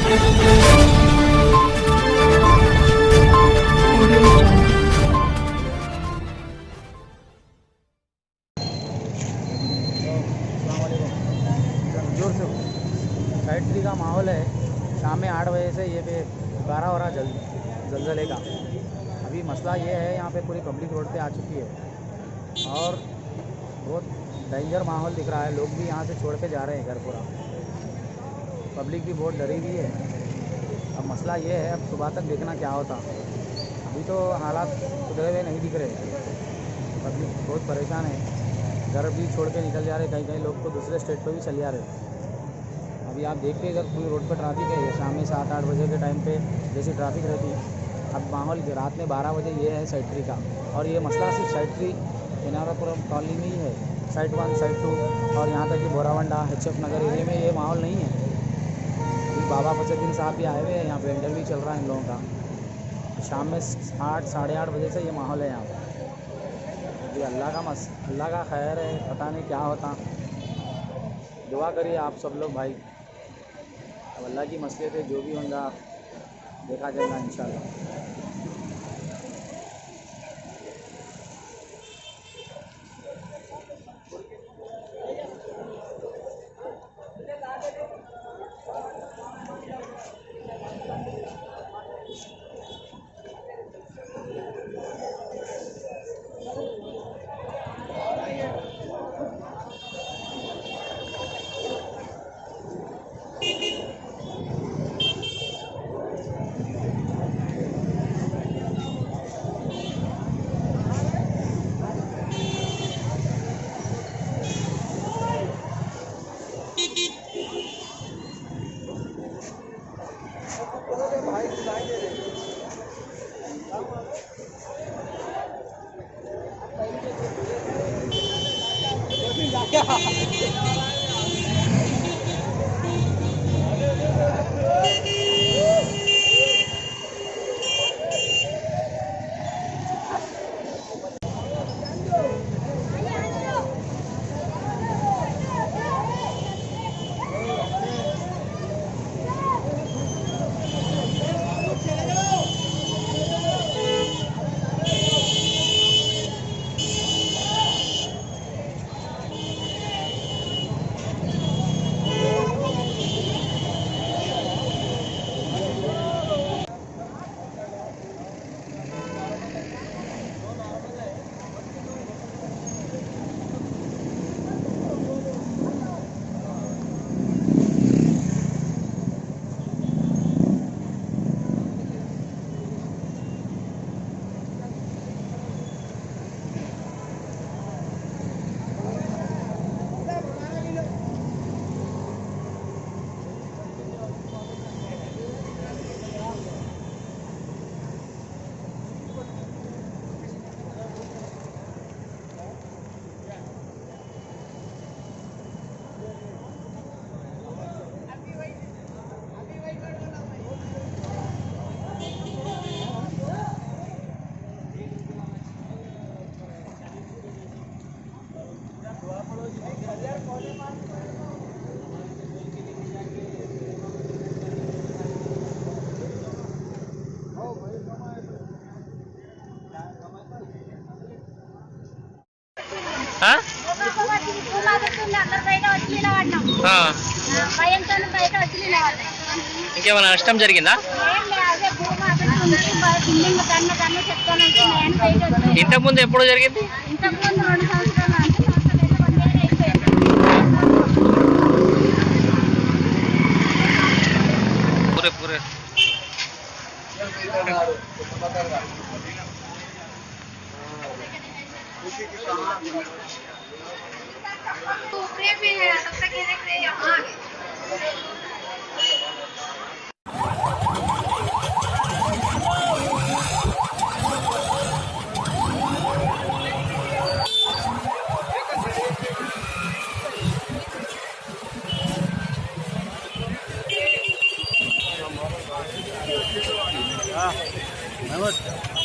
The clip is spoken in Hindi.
जोर से फैक्ट्री का माहौल है। शाम में 8 बजे से ये पे 12 हो रहा जलजले का। अभी मसला ये है, यहाँ पे पूरी पब्लिक रोड पे आ चुकी है और बहुत डेंजर माहौल दिख रहा है। लोग भी यहाँ से छोड़ के जा रहे हैं घर पूरा। पब्लिक भी बहुत डरी हुई है। अब मसला ये है, अब सुबह तक देखना क्या होता। अभी तो हालात सुधरे हुए नहीं दिख रहे। पब्लिक बहुत परेशान है, घर भी छोड़ के निकल जा रहे। कहीं कहीं लोग तो दूसरे स्टेट पे भी चले जा रहे। अभी आप देखिए, इधर पूरी रोड पर ट्रैफिक है। शाम में 7-8 बजे के टाइम पे जैसी ट्रैफिक रहती है, अब माहौल रात में 12 बजे ये है साइड 3 का। और ये मसला सिर्फ साइड 3 किनारापुरम कॉलोनी में ही है। साइड 1, साइड 2 और यहाँ तक कि बोरावंडा, HF नगर एरिया में ये माहौल नहीं है। अभी बाबा फसरुद्दीन साहब भी आए हुए हैं, यहाँ पे इंटरव्यू चल रहा है इन लोगों का। शाम में 8 साढ़े 8 बजे से ये माहौल है यहाँ पर। ये अल्लाह का खैर है, पता नहीं क्या होता। दुआ करिए आप सब लोग भाई। अब अल्लाह की मसलियत है, जो भी होगा देखा जाएगा इंशाल्लाह। ఇంకేమైనా నష్టం జరిగిందా? ఇంతకుముందు ఎప్పుడు జరిగింది? పూరే పూరే ऊपरी भी है, तब तक ये देख रहे हैं यहाँ आगे। नमस्कार।